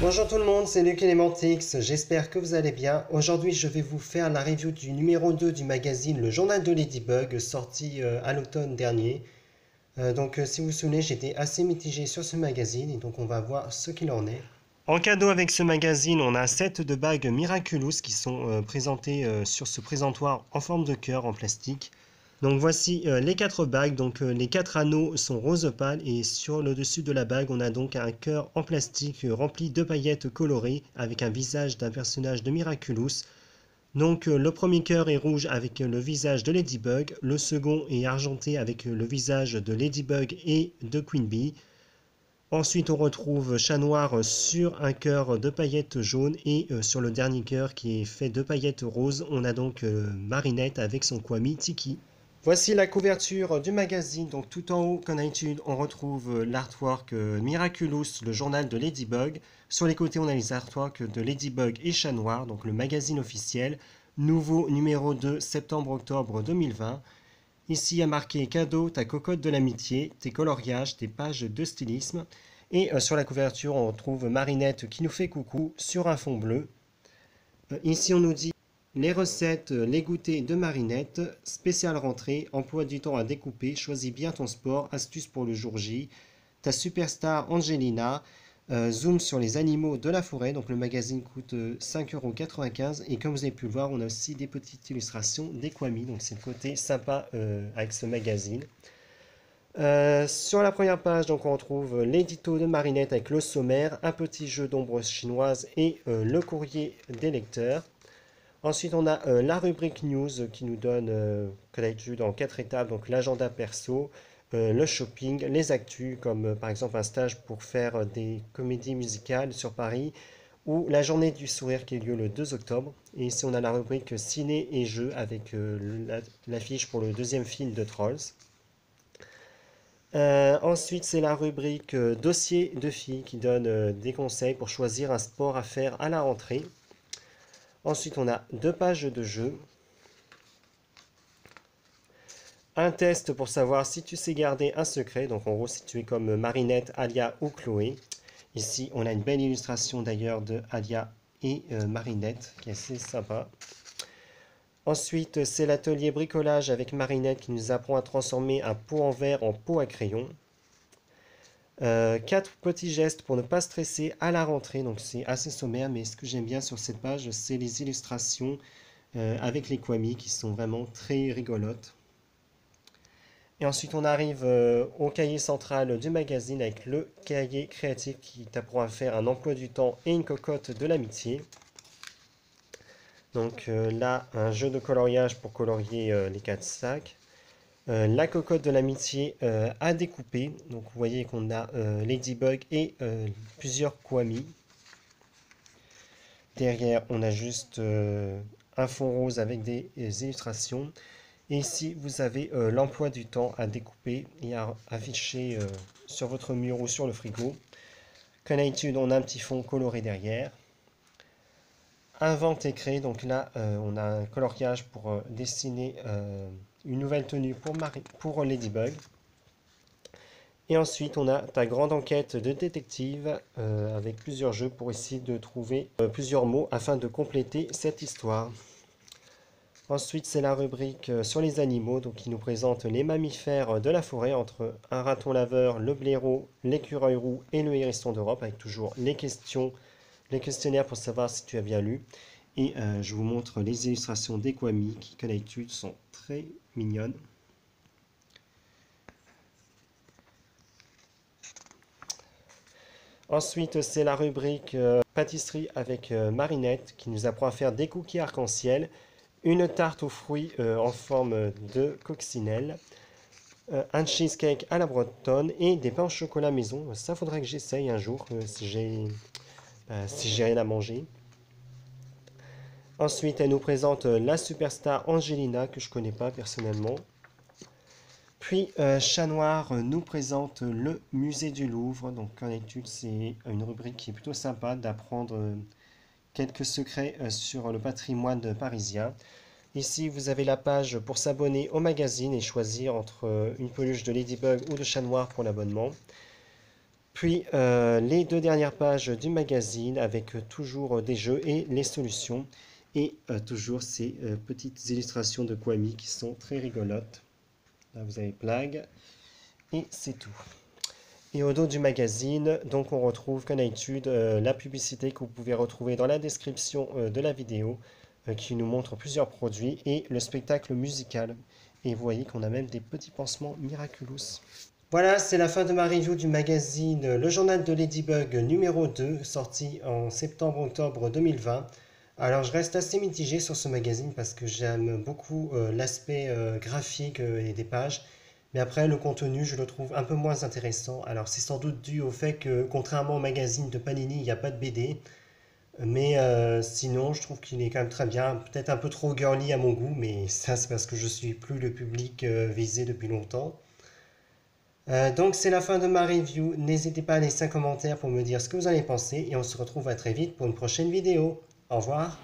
Bonjour tout le monde, c'est Luc Elementix, j'espère que vous allez bien. Aujourd'hui je vais vous faire la review du numéro 2 du magazine Le Journal de Ladybug, sorti à l'automne dernier. Si vous vous souvenez, j'étais assez mitigé sur ce magazine et donc on va voir ce qu'il en est. En cadeau avec ce magazine, on a un set de bagues Miraculous qui sont présentées sur ce présentoir en forme de cœur en plastique. Donc voici les 4 bagues, les 4 anneaux sont rose pâle et sur le dessus de la bague on a donc un cœur en plastique rempli de paillettes colorées avec un visage d'un personnage de Miraculous. Le premier cœur est rouge avec le visage de Ladybug, le second est argenté avec le visage de Ladybug et de Queen Bee. Ensuite on retrouve Chat Noir sur un cœur de paillettes jaunes et sur le dernier cœur qui est fait de paillettes roses, on a donc Marinette avec son Kwami Tiki. Voici la couverture du magazine. Donc tout en haut, comme d'habitude, on retrouve l'artwork Miraculous, le journal de Ladybug. Sur les côtés, on a les artworks de Ladybug et Chat Noir, donc le magazine officiel. Nouveau numéro 2, septembre-octobre 2020. Ici, il y a marqué cadeau, ta cocotte de l'amitié, tes coloriages, tes pages de stylisme. Et sur la couverture, on retrouve Marinette qui nous fait coucou sur un fond bleu. Ici, on nous dit les recettes, les goûters de Marinette, spéciale rentrée, emploi du temps à découper, choisis bien ton sport, astuces pour le jour J, ta superstar Angelina, zoom sur les animaux de la forêt, donc le magazine coûte 5,95 € et comme vous avez pu le voir, on a aussi des petites illustrations des Kwami, donc c'est le côté sympa avec ce magazine. Sur la première page, donc, on retrouve l'édito de Marinette avec le sommaire, un petit jeu d'ombre chinoise et le courrier des lecteurs. Ensuite, on a la rubrique news qui nous donne, comme d'habitude, en 4 étapes, donc l'agenda perso, le shopping, les actus, comme par exemple un stage pour faire des comédies musicales sur Paris, ou la journée du sourire qui a eu lieu le 2 octobre. Et ici, on a la rubrique ciné et jeux avec l'affiche pour le deuxième film de Trolls. Ensuite, c'est la rubrique dossier de filles qui donne des conseils pour choisir un sport à faire à la rentrée. Ensuite, on a 2 pages de jeu. Un test pour savoir si tu sais garder un secret. Donc, en gros, si tu es comme Marinette, Alia ou Chloé. Ici, on a une belle illustration d'ailleurs de Alia et Marinette qui est assez sympa. Ensuite, c'est l'atelier bricolage avec Marinette qui nous apprend à transformer un pot en verre en pot à crayon. 4 petits gestes pour ne pas stresser à la rentrée, donc c'est assez sommaire, mais ce que j'aime bien sur cette page, c'est les illustrations avec les Kwami qui sont vraiment très rigolotes. Et ensuite on arrive au cahier central du magazine avec le cahier créatif qui t'apprend à faire un emploi du temps et une cocotte de l'amitié. Donc là, un jeu de coloriage pour colorier les 4 sacs. La cocotte de l'amitié à découper. Donc vous voyez qu'on a Ladybug et plusieurs Kwami. Derrière, on a juste un fond rose avec des illustrations. Et ici, vous avez l'emploi du temps à découper et à afficher sur votre mur ou sur le frigo. Comme d'habitude, on a un petit fond coloré derrière. Invente et crée, donc là, on a un coloriage pour dessiner une nouvelle tenue pour Ladybug. Et ensuite, on a ta grande enquête de détective avec plusieurs jeux pour essayer de trouver plusieurs mots afin de compléter cette histoire. Ensuite, c'est la rubrique sur les animaux, donc qui nous présente les mammifères de la forêt entre un raton laveur, le blaireau, l'écureuil roux et le hérisson d'Europe, avec toujours les questionnaires pour savoir si tu as bien lu. Et je vous montre les illustrations des Kwami qui, comme d'habitude, sont très mignonnes. Ensuite, c'est la rubrique pâtisserie avec Marinette qui nous apprend à faire des cookies arc-en-ciel, une tarte aux fruits en forme de coccinelle, un cheesecake à la bretonne et des pains au chocolat maison. Ça, faudrait que j'essaye un jour si j'ai rien à manger. Ensuite, elle nous présente la superstar Angelina, que je ne connais pas personnellement. Puis, Chat Noir nous présente le musée du Louvre. Donc, en étude, c'est une rubrique qui est plutôt sympa d'apprendre quelques secrets sur le patrimoine parisien. Ici, vous avez la page pour s'abonner au magazine et choisir entre une peluche de Ladybug ou de Chat Noir pour l'abonnement. Puis les deux dernières pages du magazine avec toujours des jeux et les solutions. Et toujours ces petites illustrations de Kwami qui sont très rigolotes. Là vous avez Plague. Et c'est tout. Et au dos du magazine, donc on retrouve comme d'habitude la publicité que vous pouvez retrouver dans la description de la vidéo qui nous montre plusieurs produits et le spectacle musical. Et vous voyez qu'on a même des petits pansements miraculous. Voilà, c'est la fin de ma review du magazine Le Journal de Ladybug numéro 2, sorti en septembre-octobre 2020. Alors je reste assez mitigé sur ce magazine parce que j'aime beaucoup l'aspect graphique et des pages. Mais après, le contenu, je le trouve un peu moins intéressant. Alors, c'est sans doute dû au fait que, contrairement au magazine de Panini, il n'y a pas de BD. Mais sinon, je trouve qu'il est quand même très bien. Peut-être un peu trop girly à mon goût, mais ça, c'est parce que je suis plus le public visé depuis longtemps. Donc, c'est la fin de ma review. N'hésitez pas à laisser un commentaire pour me dire ce que vous en avez pensé. Et on se retrouve à très vite pour une prochaine vidéo. Au revoir.